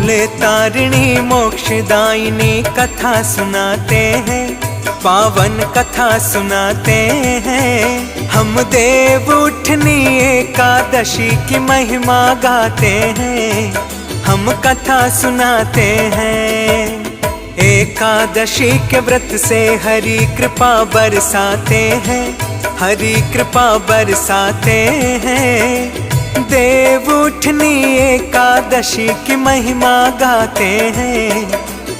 मूल तारिणी मोक्षदायिनी कथा सुनाते हैं, पावन कथा सुनाते हैं। हम देव उठनी एकादशी की महिमा गाते हैं, हम कथा सुनाते हैं। एकादशी के व्रत से हरि कृपा बरसाते हैं, हरि कृपा बरसाते हैं। देव उठनी एकादशी की महिमा गाते हैं,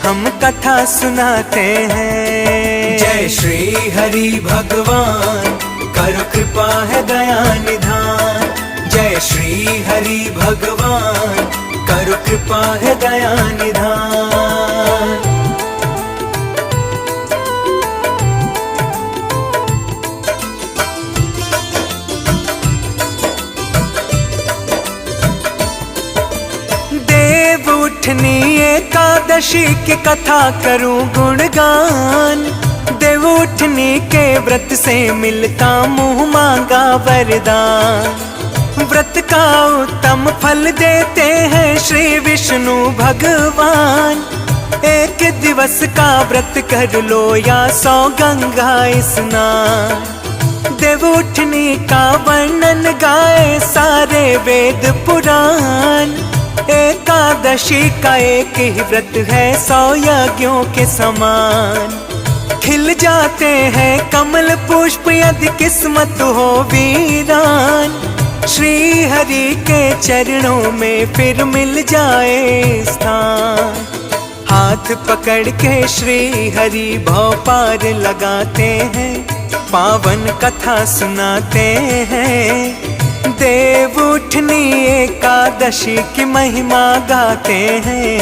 हम कथा सुनाते हैं। जय श्री हरि भगवान, करो कृपा है दया निधान। जय श्री हरि भगवान, करो कृपा है दया निधान। उठनी एकादशी की कथा करूं गुणगान। देव उठनी के व्रत से मिलता मुँह मांगा वरदान। व्रत का उत्तम फल देते हैं श्री विष्णु भगवान। एक दिवस का व्रत कर लो या 100 गंगा स्नान। देव उठनी का वर्णन गाए सारे वेद पुराण। एकादशी का एक ही व्रत है 100 यज्ञों के समान। खिल जाते हैं कमल पुष्प यदि किस्मत हो वीरान। श्री हरि के चरणों में फिर मिल जाए स्थान। हाथ पकड़ के श्री हरि भव पार लगाते हैं, पावन कथा सुनाते हैं। देव उठनी एकादशी की महिमा गाते हैं,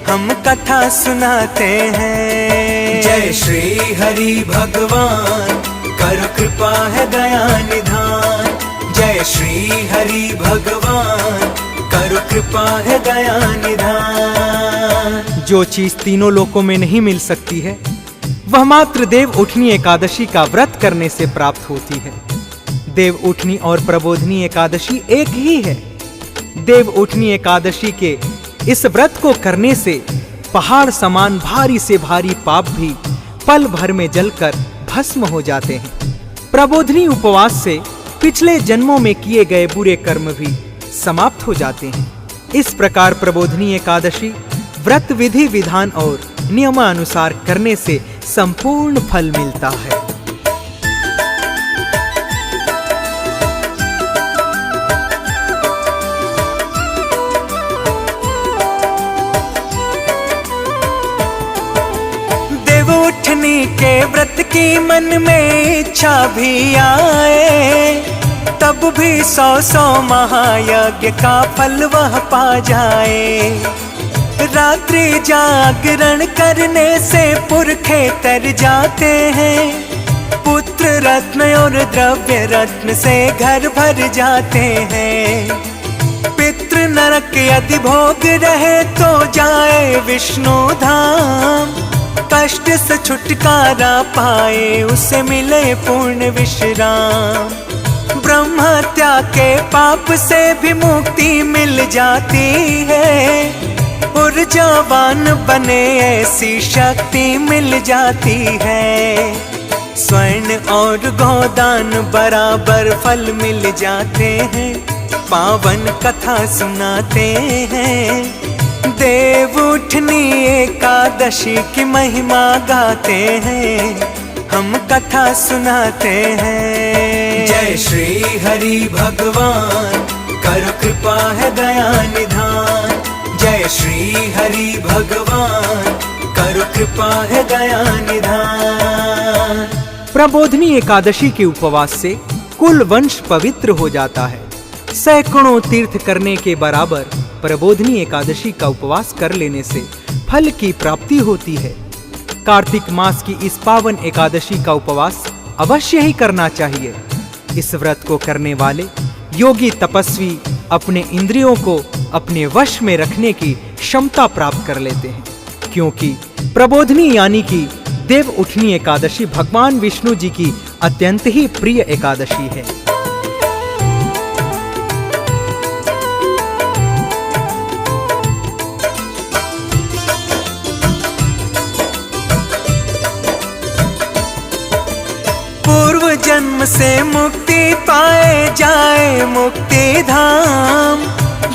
हम कथा सुनाते हैं। जय श्री हरि भगवान, करो कृपा है दया निधान। जय श्री हरि भगवान, करो कृपा है दया निधान। जो चीज तीनों लोकों में नहीं मिल सकती है, वह मात्र देव उठनी एकादशी का व्रत करने से प्राप्त होती है। देव उठनी और प्रबोधनी एकादशी एक ही है। देव उठनी एकादशी के इस व्रत को करने से पहाड़ समान भारी से भारी पाप भी पल भर में जलकर भस्म हो जाते हैं। प्रबोधनी उपवास से पिछले जन्मों में किए गए बुरे कर्म भी समाप्त हो जाते हैं। इस प्रकार प्रबोधनी एकादशी व्रत विधि विधान और नियमानुसार करने से संपूर्ण फल मिलता है। उठनी के व्रत की मन में इच्छा भी आए, तब भी 100 महायज्ञ का फल वह पा जाए। रात्रि जागरण करने से पुरखे तर जाते हैं। पुत्र रत्न और द्रव्य रत्न से घर भर जाते हैं। पितृ नरक यदि भोग रहे तो जाए विष्णु धाम। कष्ट से छुटकारा पाए उसे मिले पूर्ण विश्राम। ब्रह्म हत्या के पाप से भी मुक्ति मिल जाती है। ऊर्जावान बने ऐसी शक्ति मिल जाती है। स्वर्ण और गोदान बराबर फल मिल जाते हैं, पावन कथा सुनाते हैं। देव उठनी एकादशी की महिमा गाते हैं, हम कथा सुनाते हैं। जय श्री हरि भगवान, करो कृपा है दया निधान। जय श्री हरि भगवान, करो कृपा है दया निधान। प्रबोधनी एकादशी के उपवास से कुल वंश पवित्र हो जाता है। सैकड़ों तीर्थ करने के बराबर प्रबोधनी एकादशी का उपवास कर लेने से फल की प्राप्ति होती है। कार्तिक मास की इस पावन एकादशी का उपवास अवश्य ही करना चाहिए। इस व्रत को करने वाले योगी तपस्वी अपने इंद्रियों को अपने वश में रखने की क्षमता प्राप्त कर लेते हैं, क्योंकि प्रबोधनी यानी कि देव उठनी एकादशी भगवान विष्णु जी की अत्यंत ही प्रिय एकादशी है। मुक्ति पाए जाए मुक्ति धाम।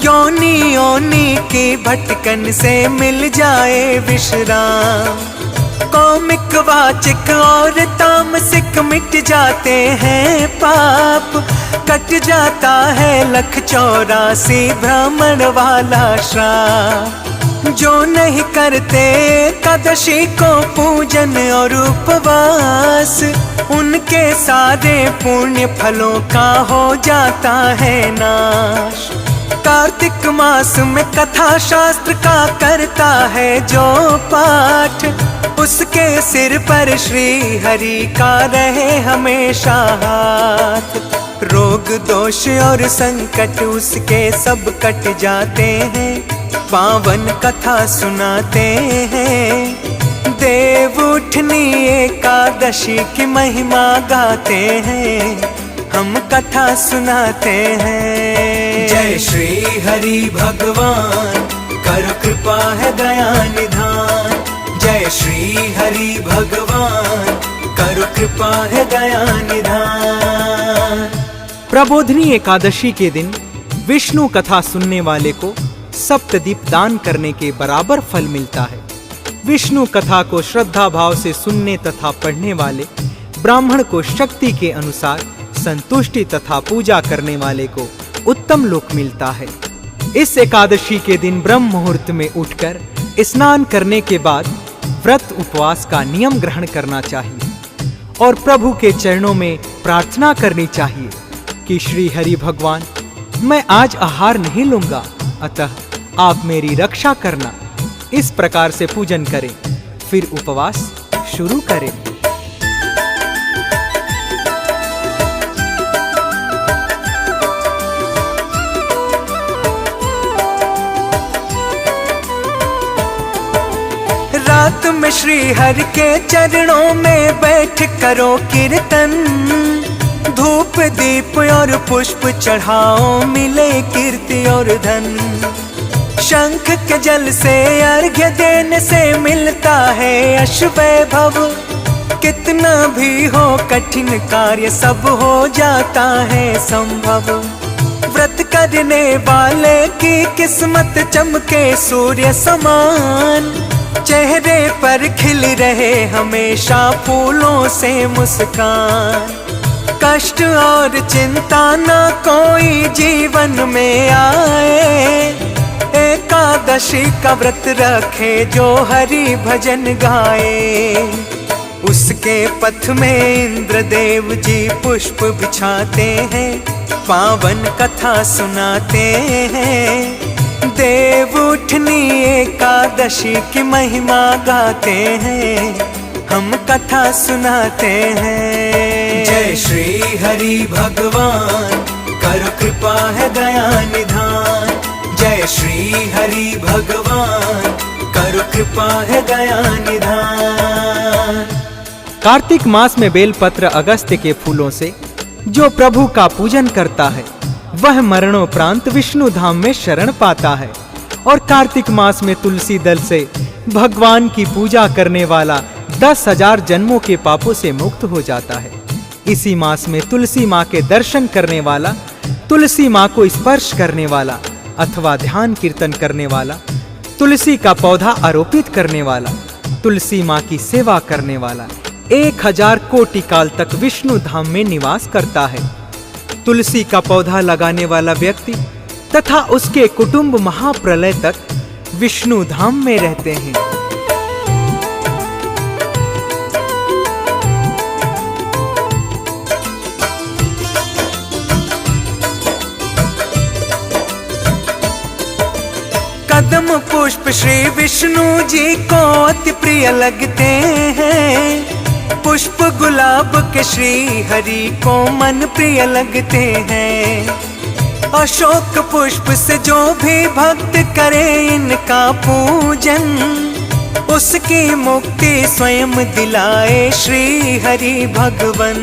योनि योनि की भटकन से मिल जाए विश्राम। कौमिक वाचिक और तामसिक मिट जाते हैं पाप। कट जाता है 184 भ्रमण वाला श्राप। जो नहीं करते एकादशी को पूजन और उपवास, उनके सारे पुण्य फलों का हो जाता है नाश। कार्तिक मास में कथा शास्त्र का करता है जो पाठ, उसके सिर पर श्री हरि का रहे हमेशा हाथ। रोग दोष और संकट उसके सब कट जाते हैं, पावन कथा सुनाते हैं। देव उठनी एकादशी की महिमा गाते हैं, हम कथा सुनाते हैं। जय श्री हरि भगवान, कर कृपा है दया निधान। जय श्री हरि भगवान, कर कृपा है दया निधान। प्रबोधिनी एकादशी के दिन विष्णु कथा सुनने वाले को सप्तदीप दान करने के बराबर फल मिलता है। विष्णु कथा को श्रद्धा भाव से सुनने तथा पढ़ने वाले ब्राह्मण को शक्ति के अनुसार संतुष्टि तथा पूजा करने वाले को उत्तम लोक मिलता है। इस एकादशी के दिन ब्रह्म मुहूर्त में उठकर स्नान करने के बाद व्रत उपवास का नियम ग्रहण करना चाहिए और प्रभु के चरणों में प्रार्थना करनी चाहिए कि श्री हरि भगवान, मैं आज आहार नहीं लूंगा, अतः आप मेरी रक्षा करना। इस प्रकार से पूजन करें, फिर उपवास शुरू करें। रात में श्री हरि के चरणों में बैठ करो कीर्तन। धूप दीप और पुष्प चढ़ाओ, मिले कीर्ति और धन। शंख के जल से अर्घ्य देने से मिलता है यश वैभव। कितना भी हो कठिन कार्य, सब हो जाता है संभव। व्रत करने वाले की किस्मत चमके सूर्य समान। चेहरे पर खिल रहे हमेशा फूलों से मुस्कान। कष्ट और चिंता ना कोई जीवन में आए। एकादशी का व्रत रखे जो हरि भजन गाए। उसके पथ में इंद्रदेव जी पुष्प बिछाते हैं, पावन कथा सुनाते हैं। देव उठनी एकादशी की महिमा गाते हैं, हम कथा सुनाते हैं। जय श्री हरि भगवान, कर कृपा है दया निधान। जय श्री हरि भगवान, कर कृपा है दया निधान। कार्तिक मास में बेलपत्र अगस्त्य के फूलों से जो प्रभु का पूजन करता है, वह मरणोपरांत विष्णु धाम में शरण पाता है। और कार्तिक मास में तुलसी दल से भगवान की पूजा करने वाला 10,000 जन्मों के पापों से मुक्त हो जाता है। इसी मास में तुलसी माँ के दर्शन करने वाला, तुलसी माँ को स्पर्श करने वाला अथवा ध्यान कीर्तन करने वाला, तुलसी का पौधा आरोपित करने वाला, तुलसी माँ की सेवा करने वाला 1000 कोटि काल तक विष्णु धाम में निवास करता है। तुलसी का पौधा लगाने वाला व्यक्ति तथा उसके कुटुंब महाप्रलय तक विष्णु धाम में रहते हैं। कदम पुष्प श्री विष्णु जी को अति प्रिय लगते हैं। पुष्प गुलाब के श्री हरि को मन प्रिय लगते हैं। अशोक पुष्प से जो भी भक्त करे इनका पूजन, उसकी मुक्ति स्वयं दिलाए श्री हरि भगवन।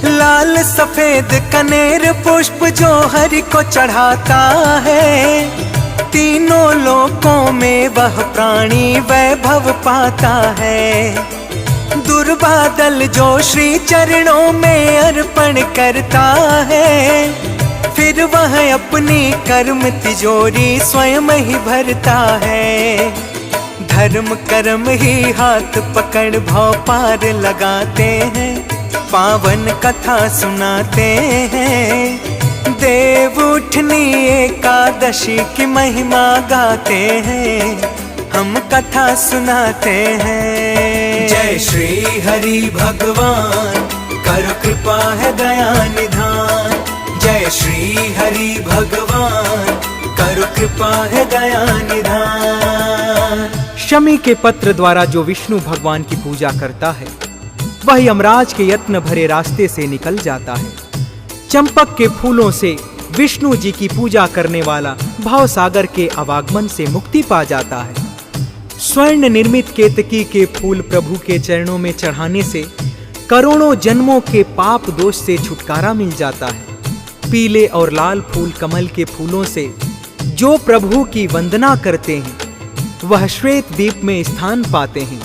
लाल सफेद कनेर पुष्प जो हरि को चढ़ाता है, तीनों लोकों में वह प्राणी वैभव पाता है। दुर्बादल जो श्री चरणों में अर्पण करता है, फिर वह अपनी कर्म तिजोरी स्वयं ही भरता है। धर्म कर्म ही हाथ पकड़ भव पार लगाते हैं, पावन कथा सुनाते हैं। देव उठनी एकादशी की महिमा गाते हैं, हम कथा सुनाते हैं। जय श्री हरि भगवान, करो कृपा है दया निधान। जय श्री हरि भगवान, करो कृपा है दया निधान। शमी के पत्र द्वारा जो विष्णु भगवान की पूजा करता है, वह यमराज के यत्न भरे रास्ते से निकल जाता है। चंपक के फूलों से विष्णु जी की पूजा करने वाला भाव सागर के आवागमन से मुक्ति पा जाता है। स्वर्ण निर्मित केतकी के फूल प्रभु के चरणों में चढ़ाने से करोड़ों जन्मों के पाप दोष से छुटकारा मिल जाता है। पीले और लाल फूल कमल के फूलों से जो प्रभु की वंदना करते हैं, वह श्वेत दीप में स्थान पाते हैं।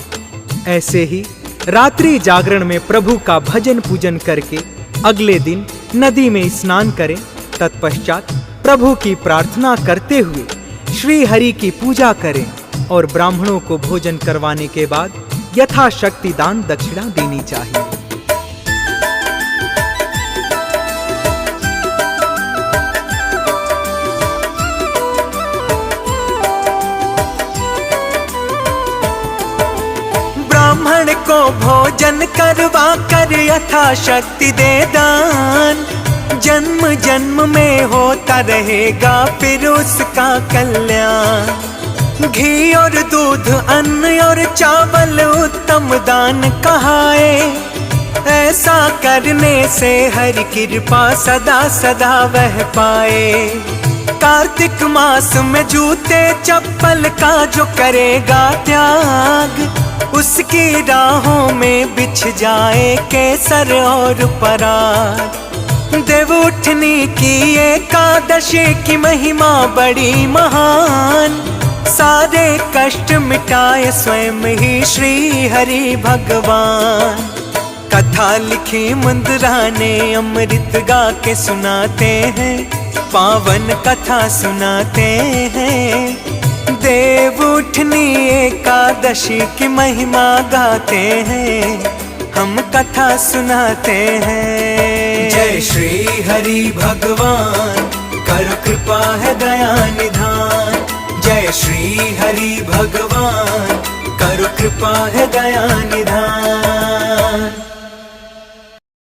ऐसे ही रात्रि जागरण में प्रभु का भजन पूजन करके अगले दिन नदी में स्नान करें। तत्पश्चात प्रभु की प्रार्थना करते हुए श्री हरि की पूजा करें और ब्राह्मणों को भोजन करवाने के बाद यथाशक्ति दान दक्षिणा देनी चाहिए। ब्राह्मण को भोजन करवा कर यथाशक्ति दे दान, जन्म जन्म में होता रहेगा फिर उसका कल्याण। घी और दूध, अन्न और चावल उत्तम दान कहाए, ऐसा करने से हरि कृपा सदा सदा वह पाए। कार्तिक मास में जूते चप्पल का जो करेगा त्याग, उसकी राहों में बिछ जाए केसर और पराग। देव उठनी की एकादशी की महिमा बड़ी महान, सारे कष्ट मिटाए स्वयं ही श्री हरि भगवान। कथा लिखी मुंदरा ने अमृत गा के सुनाते हैं, पावन कथा सुनाते हैं। देव उठनी एकादशी की महिमा गाते हैं, हम कथा सुनाते हैं। जय श्री हरि भगवान, करो कृपा है दया निधान। जय श्री हरि भगवान, करो कृपा है दया निधान।